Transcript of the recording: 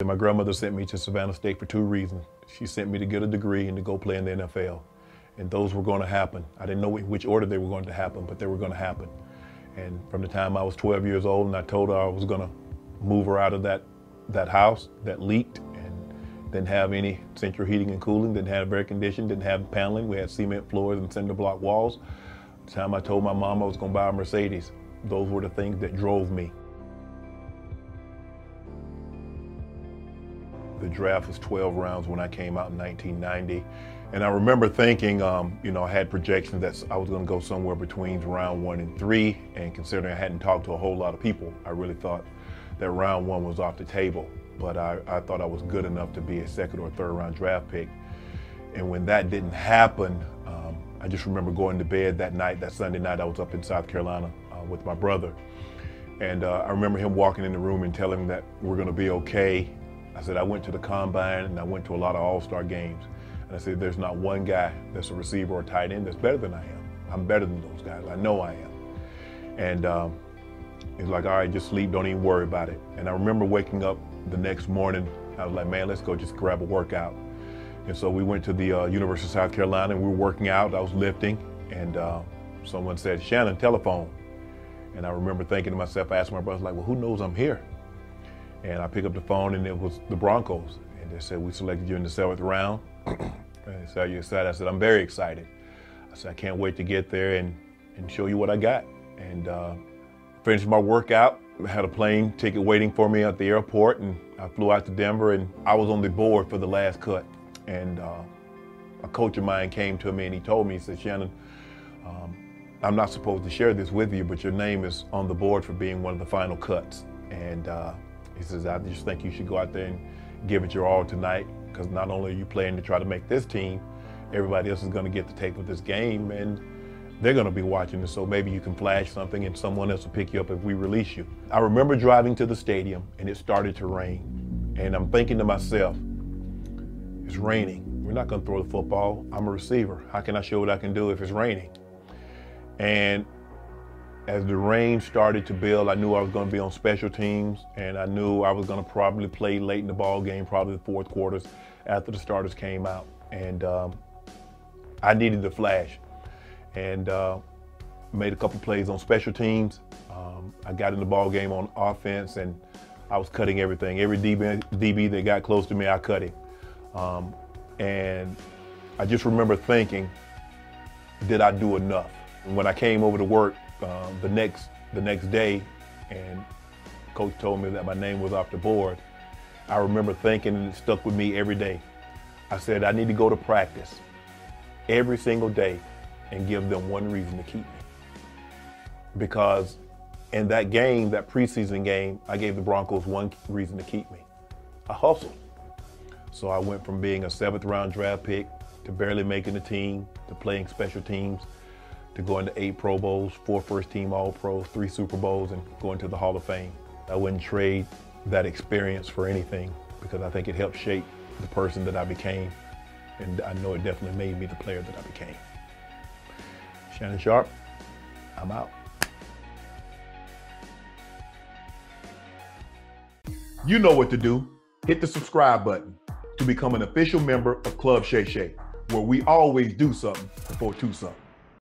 My grandmother sent me to Savannah State for two reasons. She sent me to get a degree and to go play in the NFL. And those were going to happen. I didn't know in which order they were going to happen, but they were going to happen. And from the time I was 12 years old and I told her I was going to move her out of that house that leaked and didn't have any central heating and cooling, didn't have air conditioning, didn't have paneling. We had cement floors and cinder block walls. The time I told my mom I was going to buy a Mercedes, those were the things that drove me. The draft was 12 rounds when I came out in 1990. And I remember thinking, I had projections that I was going to go somewhere between round 1 and 3. And considering I hadn't talked to a whole lot of people, I really thought that round 1 was off the table. But I thought I was good enough to be a second or third round draft pick. And when that didn't happen, I just remember going to bed that night, that Sunday night. I was up in South Carolina with my brother. And I remember him walking in the room and telling me that we're going to be okay. I said, I went to the combine and I went to a lot of all-star games. And I said, there's not one guy that's a receiver or tight end that's better than I am. I'm better than those guys. I know I am. And he's like, all right, just sleep. Don't even worry about it. And I remember waking up the next morning. I was like, man, let's go just grab a workout. And so we went to the University of South Carolina and we were working out. I was lifting and someone said, Shannon, telephone. And I remember thinking to myself, I asked my brother, like, well, who knows I'm here? And I picked up the phone and it was the Broncos. And they said, we selected you in the 7th round. And so, are you excited? I said, I'm very excited. I said, I can't wait to get there and show you what I got. And finished my workout. I had a plane ticket waiting for me at the airport and I flew out to Denver and I was on the board for the last cut. And a coach of mine came to me and he told me, he said, Shannon, I'm not supposed to share this with you, but your name is on the board for being one of the final cuts. And he says, I just think you should go out there and give it your all tonight, because not only are you playing to try to make this team, everybody else is going to get the tape of this game and they're going to be watching it, so maybe you can flash something and someone else will pick you up if we release you. I remember driving to the stadium and it started to rain. And I'm thinking to myself, it's raining. We're not going to throw the football. I'm a receiver. How can I show what I can do if it's raining? And as the rain started to build, I knew I was going to be on special teams, and I knew I was going to probably play late in the ball game, probably the fourth quarters after the starters came out. And I needed the flash, and made a couple plays on special teams. I got in the ball game on offense, and I was cutting everything. Every DB that got close to me, I cut him. And I just remember thinking, did I do enough? And when I came over to work, the next day, and coach told me that my name was off the board, I remember thinking, and it stuck with me every day. I said, I need to go to practice every single day and give them one reason to keep me. Because in that game, that preseason game, I gave the Broncos one reason to keep me: I hustled. So I went from being a 7th round draft pick to barely making the team, to playing special teams, to going to 8 Pro Bowls, 4 first-team All-Pros, 3 Super Bowls, and going to the Hall of Fame. I wouldn't trade that experience for anything, because I think it helped shape the person that I became, and I know it definitely made me the player that I became. Shannon Sharpe, I'm out. You know what to do. Hit the subscribe button to become an official member of Club Shay Shay, where we always do something before 2 something.